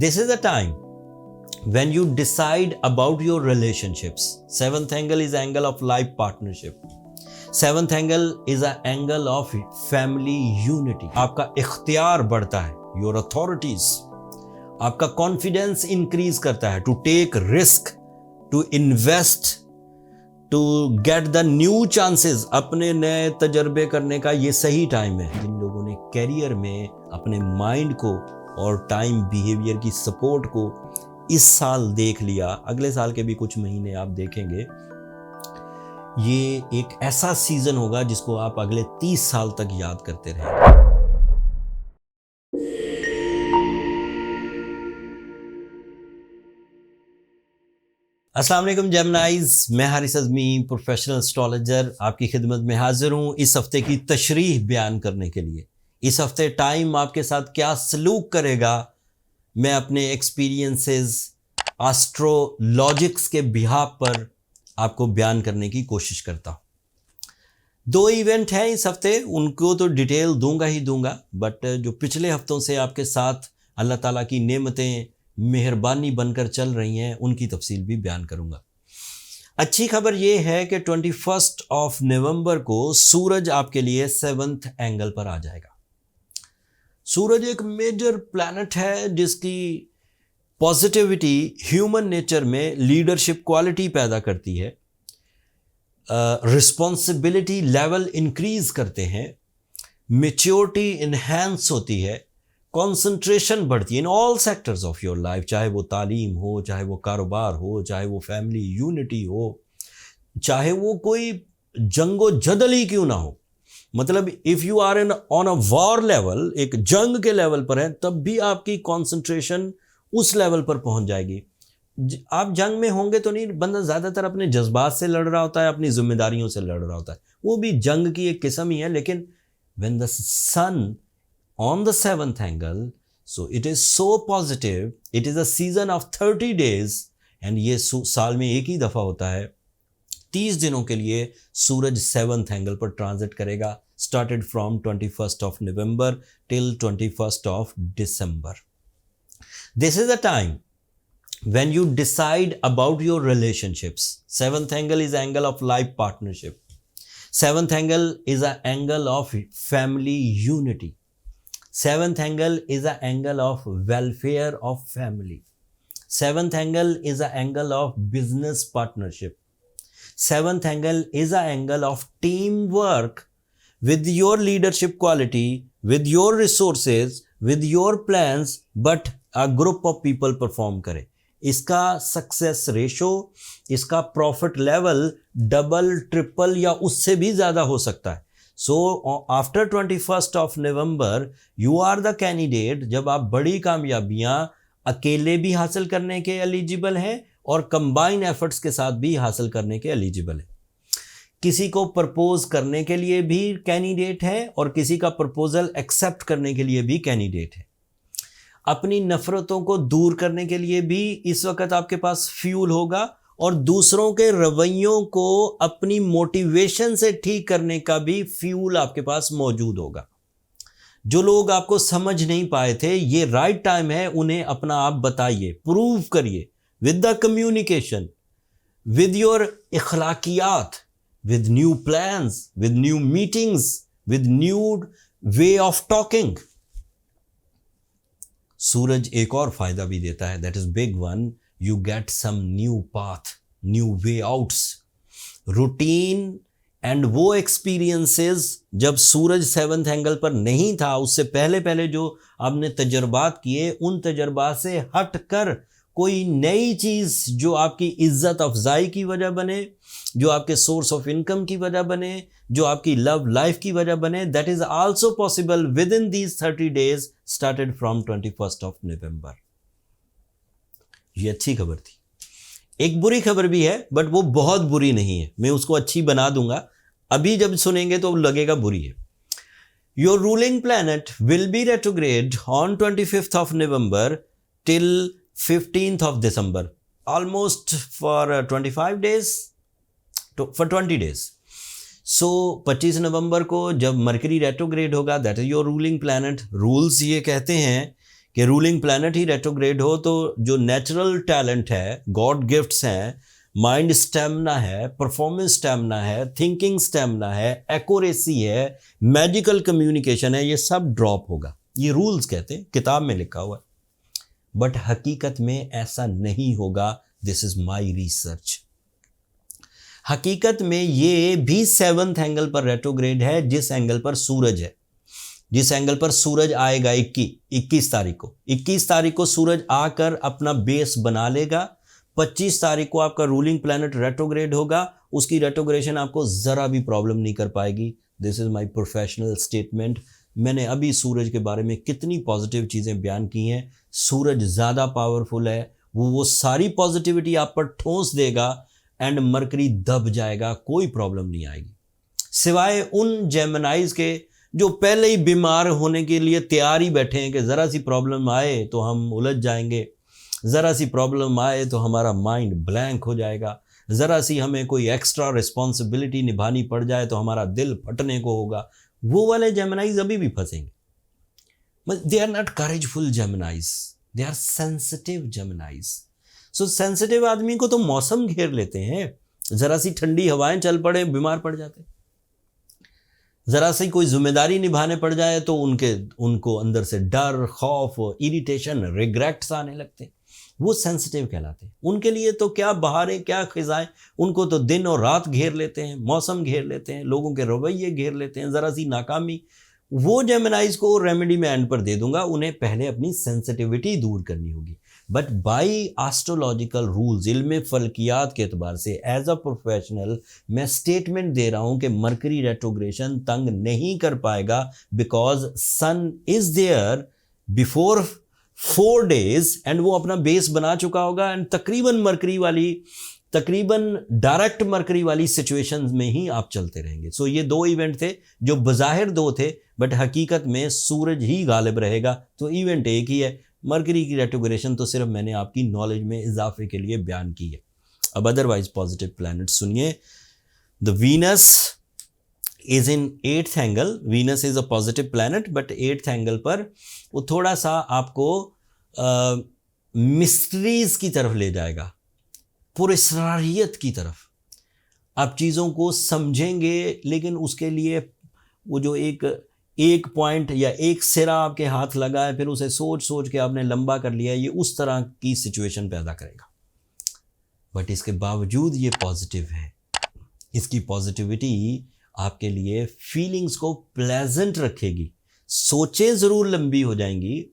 This is the time when you decide about your relationships. Seventh angle is angle of life partnership. Seventh angle is an angle of family unity. आपका इख्तियार बढ़ता है, your authorities. आपका confidence increase करता है, to take risk, to invest, to get the new chances. अपने नए तजर्बे करने का ये सही टाइम है। जिन लोगों ने कैरियर में अपने माइंड को और टाइम बिहेवियर की सपोर्ट को इस साल देख लिया, अगले साल के भी कुछ महीने आप देखेंगे, ये एक ऐसा सीजन होगा जिसको आप अगले 30 साल तक याद करते रहेंगे। अस्सलाम वालेकुम जेमिनाइज, मैं हारिस अज़मी, प्रोफेशनल एस्ट्रोलॉजर, आपकी खिदमत में हाजिर हूँ इस हफ्ते की तशरीह बयान करने के लिए। इस हफ्ते टाइम आपके साथ क्या सलूक करेगा, मैं अपने एक्सपीरियंसेस एस्ट्रोलॉजिक्स के बिहाफ पर आपको बयान करने की कोशिश करता हूँ। 2 इवेंट हैं इस हफ्ते, उनको तो डिटेल दूंगा ही दूंगा, बट जो पिछले हफ्तों से आपके साथ अल्लाह ताला की नेमतें मेहरबानी बनकर चल रही हैं, उनकी तफसील भी बयान करूंगा। अच्छी खबर यह है कि 21 नवंबर को सूरज आपके लिए 7th एंगल पर आ जाएगा। सूरज एक मेजर प्लैनेट है जिसकी पॉजिटिविटी ह्यूमन नेचर में लीडरशिप क्वालिटी पैदा करती है, रिस्पॉन्सिबिलिटी लेवल इंक्रीज करते हैं, मैच्योरिटी इन्हेंस होती है, कंसंट्रेशन बढ़ती है in all sectors of your life, चाहे वो तालीम हो, चाहे वो कारोबार हो, चाहे वो फैमिली यूनिटी हो, चाहे वो कोई जंगो जदल ही क्यों ना हो। मतलब if you are on a war level, एक जंग के लेवल पर है, तब भी आपकी कंसंट्रेशन उस लेवल पर पहुंच जाएगी। आप जंग में होंगे तो नहीं, बंदा ज़्यादातर अपने जज्बात से लड़ रहा होता है, अपनी जिम्मेदारियों से लड़ रहा होता है, वो भी जंग की एक किस्म ही है। लेकिन when the sun on the 7th angle, so it is so positive, it is a season of 30 days, and ये साल में एक ही दफ़ा होता है। 30 दिनों के लिए सूरज 7th एंगल पर ट्रांजिट करेगा, started from 21 November till 21 December. This is the time when you decide about your relationships. 7th angle is angle of life partnership. 7th angle is an angle of family unity. 7th angle is an angle of welfare of family. 7th angle is an angle of business partnership. 7th angle is an angle of teamwork with your leadership quality, with your resources, with your plans, but a group of people perform करे। इसका success ratio, इसका profit level double, triple या उससे भी ज़्यादा हो सकता है। So after 21 November, you are the candidate जब आप बड़ी कामयाबियां अकेले भी हासिल करने के एलिजिबल हैं और कंबाइन एफर्ट्स के साथ भी हासिल करने के एलिजिबल हैं। किसी को प्रपोज करने के लिए भी कैंडिडेट है और किसी का प्रपोजल एक्सेप्ट करने के लिए भी कैंडिडेट है। अपनी नफरतों को दूर करने के लिए भी इस वक्त आपके पास फ्यूल होगा और दूसरों के रवैयों को अपनी मोटिवेशन से ठीक करने का भी फ्यूल आपके पास मौजूद होगा। जो लोग आपको समझ नहीं पाए थे, ये राइट टाइम है, उन्हें अपना आप बताइए, प्रूव करिए with the communication, with your इखलाकियात, with new plans, with new meetings, with new way of talking. सूरज एक और फायदा भी देता है, that is big one, you get some new path, new way outs, routine and वो experiences जब सूरज 7th एंगल पर नहीं था, उससे पहले जो आपने तजर्बात किए, उन तजर्बात से हट कर कोई नई चीज़ जो आपकी इज्जत अफजाई की वजह बने, जो आपके सोर्स ऑफ इनकम की वजह बने, जो आपकी लव लाइफ की वजह बने, that is also possible with in these 30 days started from 21 November. ये अच्छी खबर थी। एक बुरी खबर भी है, बट वो बहुत बुरी नहीं है, मैं उसको अच्छी बना दूंगा। अभी जब सुनेंगे तो लगेगा बुरी है। Your ruling planet will be retrograde on 25 November till 15 December, almost for 25 days, for 20 days. सो 25 नवंबर को जब मरकरी रेट्रोग्रेड होगा, that is your ruling planet. Rules ये कहते हैं कि रूलिंग प्लैनेट ही रेट्रोग्रेड हो तो जो नेचुरल टैलेंट है, गॉड गिफ्ट्स हैं, माइंड स्टेमिना है, परफॉर्मेंस स्टेमिना है, थिंकिंग स्टेमिना है, एक्यूरेसी है, मैजिकल कम्युनिकेशन है, ये सब ड्रॉप होगा। ये रूल्स कहते हैं, किताब में लिखा हुआ है, बट हकीकत में ऐसा नहीं होगा। This is my research. हकीकत में ये भी 7th एंगल पर रेट्रोग्रेड है, जिस एंगल पर सूरज है, जिस एंगल पर सूरज आएगा 21 तारीख को। 21 तारीख को सूरज आकर अपना बेस बना लेगा। 25 तारीख को आपका रूलिंग प्लैनेट रेट्रोग्रेड होगा। उसकी रेट्रोग्रेशन आपको ज़रा भी प्रॉब्लम नहीं कर पाएगी। This is my professional statement. मैंने अभी सूरज के बारे में कितनी पॉजिटिव चीज़ें बयान की हैं। सूरज ज़्यादा पावरफुल है, वो सारी पॉजिटिविटी आप पर ठोंस देगा एंड मरकरी दब जाएगा, कोई प्रॉब्लम नहीं आएगी। सिवाय उन जेमिनाइज के जो पहले ही बीमार होने के लिए तैयार ही बैठे हैं कि ज़रा सी प्रॉब्लम आए तो हम उलझ जाएंगे, ज़रा सी प्रॉब्लम आए तो हमारा माइंड ब्लैंक हो जाएगा, ज़रा सी हमें कोई एक्स्ट्रा रिस्पॉन्सिबिलिटी निभानी पड़ जाए तो हमारा दिल फटने को होगा। वो वाले जेमिनाइज अभी भी फंसेंगे। They are not courageful Geminis, they are sensitive Geminis. So sensitive आदमी को तो मौसम घेर लेते हैं, ज़रा सी ठंडी हवाएं चल पड़े बीमार पड़ जाते, ज़रा सी कोई जिम्मेदारी निभाने पड़ जाए तो उनको अंदर से डर, खौफ, इरिटेशन, रिग्रेट्स आने लगते हैं। वो सेंसिटिव कहलाते हैं। उनके लिए तो क्या बहारें, क्या खिजाएं, उनको तो दिन और रात घेर लेते हैं, मौसम घेर लेते हैं, लोगों के रवैये घेर लेते हैं, ज़रा सी नाकामी। वो जेमिनाइज को रेमेडी में एंड पर दे दूंगा, उन्हें पहले अपनी सेंसिटिविटी दूर करनी होगी। बट बाई एस्ट्रोलॉजिकल रूल्स, इल्म फल्कियात के एतबार से एज अ प्रोफेशनल मैं स्टेटमेंट दे रहा हूं कि मरकरी रेट्रोग्रेशन तंग नहीं कर पाएगा, because sun is there before 4 days and वो अपना बेस बना चुका होगा एंड तकरीबन डायरेक्ट मरकरी वाली सिचुएशंस में ही आप चलते रहेंगे। सो ये 2 इवेंट थे जो बज़ाहिर 2 थे, बट हकीकत में सूरज ही गालिब रहेगा। तो इवेंट एक ही है। मरकरी की रेट्रोग्रेशन तो सिर्फ मैंने आपकी नॉलेज में इजाफे के लिए बयान की है। अब अदरवाइज पॉजिटिव प्लैनेट सुनिए। The Venus is in 8th angle. Venus is a positive planet, but 8th angle पर वो थोड़ा सा आपको मिस्ट्रीज की तरफ ले जाएगा, पुरस्रारियत की तरफ। आप चीज़ों को समझेंगे, लेकिन उसके लिए वो जो एक पॉइंट या एक सिरा आपके हाथ लगा है, फिर उसे सोच सोच के आपने लंबा कर लिया, ये उस तरह की सिचुएशन पैदा करेगा। बट इसके बावजूद ये पॉजिटिव है। इसकी पॉजिटिविटी आपके लिए फीलिंग्स को प्लेजेंट रखेगी। सोचें ज़रूर लंबी हो जाएंगी,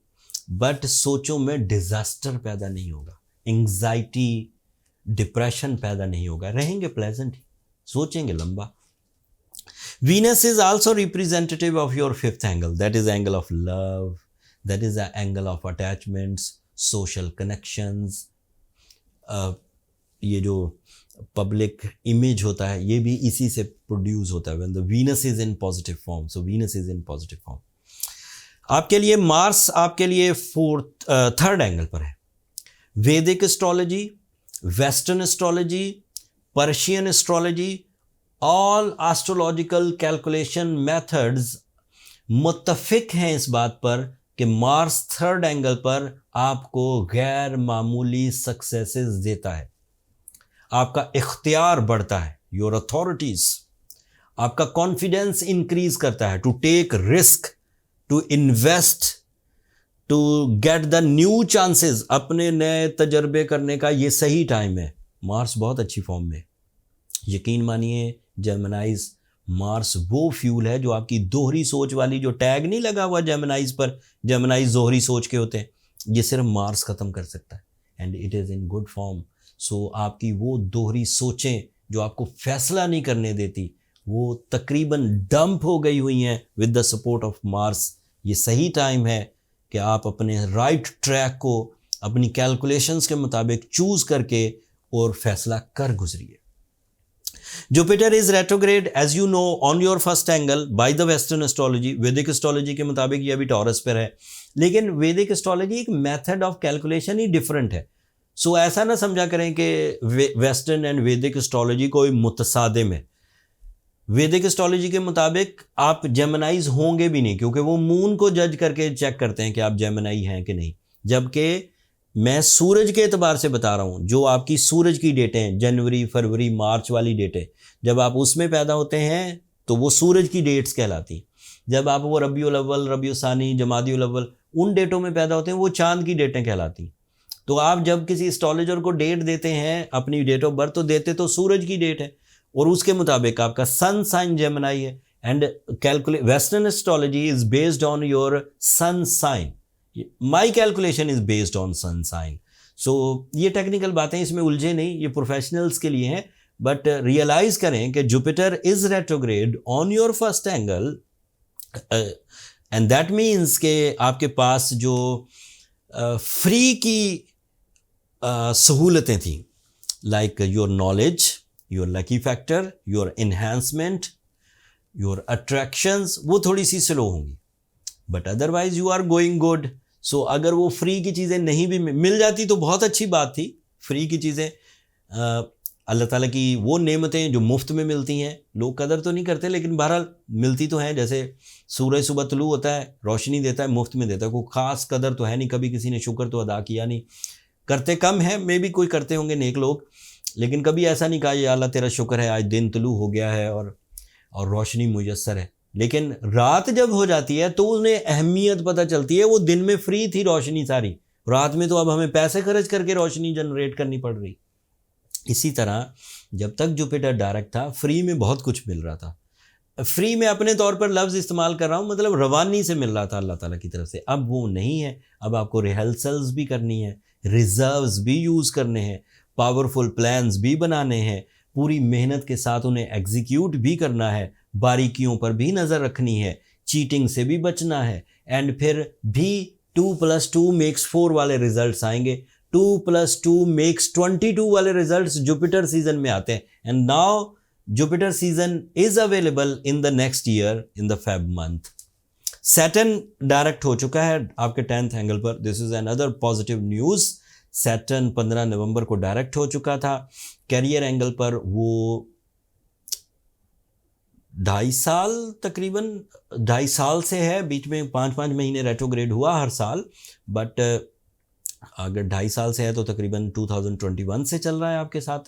बट सोचों में डिजास्टर पैदा नहीं होगा, एंग्जाइटी, डिप्रेशन पैदा नहीं होगा, रहेंगे प्लेजेंट ही, सोचेंगे लंबा। Venus is also representative of your 5th angle. That is angle of love. That is the angle of attachments, social connections. ये जो पब्लिक इमेज होता है, ये भी इसी से प्रोड्यूस होता है। When the Venus is in positive form, so Venus is in positive form. आपके लिए मार्स आपके लिए 3rd एंगल पर है। Vedic astrology, western astrology, Persian astrology, all astrological calculation methods मुत्तफिक हैं इस बात पर कि मार्स 3rd एंगल पर आपको गैर मामूली सक्सेसेस देता है। आपका इख्तियार बढ़ता है, योर अथॉरिटीज, आपका कॉन्फिडेंस इंक्रीज करता है, to take risk, to invest, to get the new chances. अपने नए तजर्बे करने का ये सही टाइम है। मार्स बहुत अच्छी फॉर्म में। यकीन मानिए जेमिनाइज, मार्स वो फ्यूल है जो आपकी दोहरी सोच वाली, जो टैग नहीं लगा हुआ जेमिनाइज पर, जेमिनाइज दोहरी सोच के होते हैं, ये सिर्फ मार्स ख़त्म कर सकता है and it is in good form. So आपकी वो दोहरी सोचें जो आपको फैसला नहीं करने देती, वो तकरीबन डंप हो गई हुई हैं with the support of Mars. ये सही टाइम है कि आप अपने राइट ट्रैक को अपनी कैलकुलेशंस के मुताबिक चूज़ करके और फैसला कर गुजरिए। Jupiter is retrograde as you know on your 1st angle by the western astrology. Vedic astrology के मुताबिक ये अभी टॉरस पर है, लेकिन वैदिक एस्ट्रोलॉजी एक method of calculation he different है। सो ऐसा ना समझा करें कि वेस्टर्न एंड वैदिक एस्ट्रोलॉजी कोई मुतसादिम है। वैदिक एस्ट्रोलॉजी के मुताबिक आप जेमिनाइज होंगे भी नहीं, क्योंकि वो मून को जज करके चेक करते हैं कि आप जेमिनाई हैं कि नहीं। जबकि मैं सूरज के एतबार से बता रहा हूँ, जो आपकी सूरज की डेटें हैं, जनवरी, फरवरी, मार्च वाली डेटें, जब आप उसमें पैदा होते हैं तो वो सूरज की डेट्स कहलाती। जब आप वो रबीउल अव्वल, रबीउल सानी, जमादिउल अव्वल उन डेटों में पैदा होते हैं, वो चांद की डेटें कहलाती। तो आप जब किसी एस्ट्रोलॉजर को डेट देते हैं, अपनी डेट ऑफ बर्थ, तो देते तो सूरज की डेट है और उसके मुताबिक आपका सन साइन जेमिनाई है। And calculate western astrology is based on your sun sign, my calculation is based on sun sign. So ये टेक्निकल बातें, इसमें उलझे नहीं, ये प्रोफेशनल्स के लिए हैं। बट रियलाइज करें कि Jupiter is retrograde on your first angle, and that means के आपके पास जो फ्री की सहूलतें थी, like your knowledge, your lucky factor, your enhancement, your attractions, वो थोड़ी सी स्लो होंगी। But otherwise you are going good. So अगर वो फ्री की चीज़ें नहीं भी मिल जाती तो बहुत अच्छी बात थी। फ्री की चीज़ें, अल्लाह ताला की वो नेमतें जो मुफ्त में मिलती हैं, लोग कदर तो नहीं करते, लेकिन बहरहाल मिलती तो हैं। जैसे सूरज सुबह तुलू होता है, रोशनी देता है, मुफ्त में देता है, कोई ख़ास कदर तो है नहीं, कभी किसी ने शुक्र तो अदा किया नहीं। करते कम है, मे भी कोई करते होंगे नेक लोग, लेकिन कभी ऐसा नहीं कहा या अल्लाह तेरा शुक्र है आज दिन तुलू हो गया है और रोशनी मुयस्सर है। लेकिन रात जब हो जाती है तो उन्हें अहमियत पता चलती है। वो दिन में फ्री थी रोशनी सारी, रात में तो अब हमें पैसे खर्च करके रोशनी जनरेट करनी पड़ रही। इसी तरह जब तक जुपिटर डायरेक्ट था, फ्री में बहुत कुछ मिल रहा था। फ्री में अपने तौर पर लफ्ज़ इस्तेमाल कर रहा हूँ, मतलब रवानी से मिल रहा था अल्लाह ताला की तरफ से। अब वो नहीं है। अब आपको रिहर्सल्स भी करनी है, रिजर्व्स भी यूज़ करने हैं, पावरफुल प्लान्स भी बनाने हैं, पूरी मेहनत के साथ उन्हें एग्जीक्यूट भी करना है, बारीकियों पर भी नज़र रखनी है, चीटिंग से भी बचना है। एंड फिर भी 2+2 मेक्स 4 वाले रिजल्ट्स आएंगे। 2+2 मेक्स 22 वाले रिजल्ट्स जुपिटर सीजन में आते हैं। And now Jupiter season is available in the next year in the Feb month. Saturn direct हो चुका है आपके 10th एंगल पर। This is another positive news. Saturn 15 नवंबर को डायरेक्ट हो चुका था। कैरियर एंगल पर वो 2.5 साल, तकरीबन 2.5 साल से है, बीच में 5-5 महीने रेट्रोग्रेड हुआ हर साल। बट अगर 2.5 साल से है तो तकरीबन 2021 से चल रहा है आपके साथ।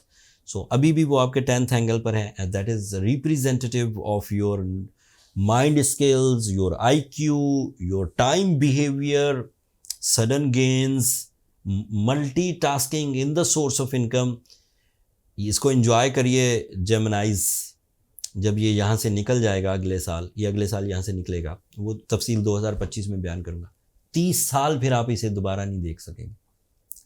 सो अभी भी वो आपके 10th एंगल पर है, and that is representative of your mind skills, your IQ, your time behaviour, sudden gains, multitasking in the source of income. इसको एंजॉय करिए जेमिनाइज। जब ये यहाँ से निकल जाएगा अगले साल, ये अगले साल यहाँ से निकलेगा, वो तफसील 2025 में बयान करूँगा। 30 साल फिर आप इसे दोबारा नहीं देख सकेंगे।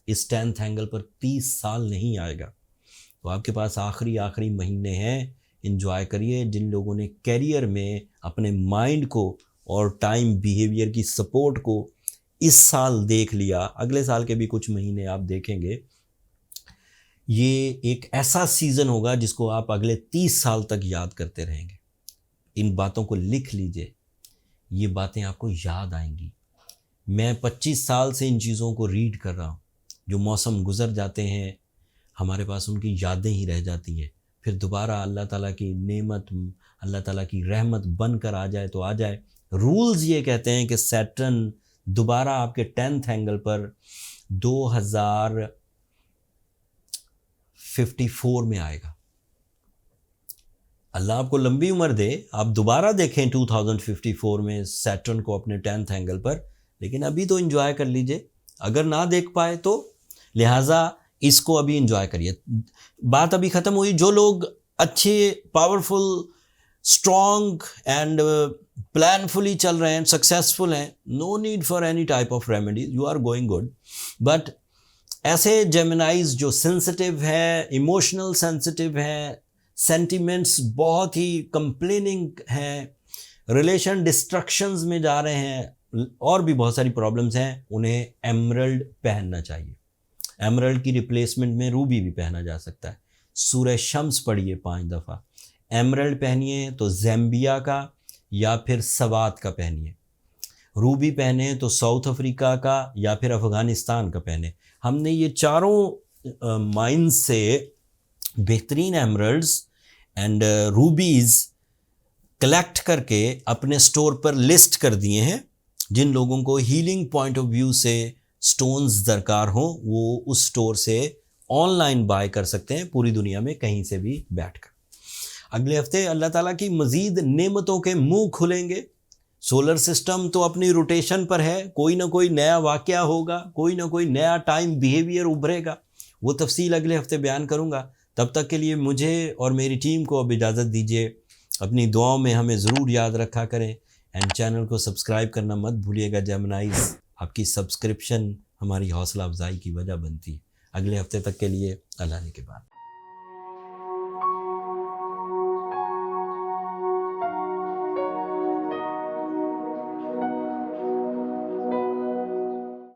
इस 10th एंगल पर 30 साल नहीं आएगा। तो आपके पास आखिरी महीने हैं, एंजॉय करिए। जिन लोगों ने कैरियर में अपने माइंड को और टाइम बिहेवियर की सपोर्ट को इस साल देख लिया, अगले साल के भी कुछ महीने आप देखेंगे, ये एक ऐसा सीज़न होगा जिसको आप अगले 30 साल तक याद करते रहेंगे। इन बातों को लिख लीजिए, ये बातें आपको याद आएंगी। मैं 25 साल से इन चीज़ों को रीड कर रहा हूँ। जो मौसम गुजर जाते हैं, हमारे पास उनकी यादें ही रह जाती हैं। फिर दोबारा अल्लाह ताला की नेमत, अल्लाह ताला की रहमत बनकर आ जाए तो आ जाए। रूल्स ये कहते हैं कि सैटर्न दोबारा आपके 10th एंगल पर 2054 में आएगा। अल्लाह आपको लंबी उम्र दे, आप दोबारा देखें 2054 में सैटर्न को अपने 10th एंगल पर। लेकिन अभी तो एंजॉय कर लीजिए, अगर ना देख पाए तो लिहाजा इसको अभी एंजॉय करिए। बात अभी ख़त्म हुई। जो लोग अच्छे, पावरफुल, स्ट्रॉन्ग एंड प्लानफुली चल रहे हैं, सक्सेसफुल हैं, no need for any type of remedies, you are going good. But ऐसे जेमिनाइज जो सेंसिटिव है, इमोशनल सेंसिटिव है, सेंटिमेंट्स बहुत ही कंप्लेनिंग हैं, रिलेशन डिस्ट्रक्शंस में जा रहे हैं, और भी बहुत सारी प्रॉब्लम्स हैं, उन्हें एमरल्ड पहनना चाहिए। एमरल्ड की रिप्लेसमेंट में रूबी भी पहना जा सकता है। सूरह शम्स पढ़िए 5 दफ़ा। एमरल्ड पहनिए तो ज़ैम्बिया का या फिर सवात का पहनिए। रूबी पहने तो साउथ अफ्रीका का या फिर अफ़गानिस्तान का पहने। हमने ये चारों माइंस से बेहतरीन एमरल्ड्स एंड रूबीज़ कलेक्ट करके अपने स्टोर पर लिस्ट कर दिए हैं। जिन लोगों को हीलिंग पॉइंट ऑफ व्यू से स्टोन्स दरकार हो वो उस स्टोर से ऑनलाइन बाय कर सकते हैं, पूरी दुनिया में कहीं से भी बैठकर। अगले हफ्ते अल्लाह ताला की मज़ीद नेमतों के मुंह खुलेंगे। सोलर सिस्टम तो अपनी रोटेशन पर है, कोई ना कोई नया वाक़या होगा, कोई ना कोई नया टाइम बिहेवियर उभरेगा, वो तफसील अगले हफ्ते बयान करूँगा। तब तक के लिए मुझे और मेरी टीम को अब इजाज़त दीजिए। अपनी दुआओं में हमें ज़रूर याद रखा करें एंड चैनल को सब्सक्राइब करना मत भूलिएगा। जेमिनाइज़, आपकी सब्सक्रिप्शन हमारी हौसला अफजाई की वजह बनती है। अगले हफ्ते तक के लिए अल्लाह ने के बाद।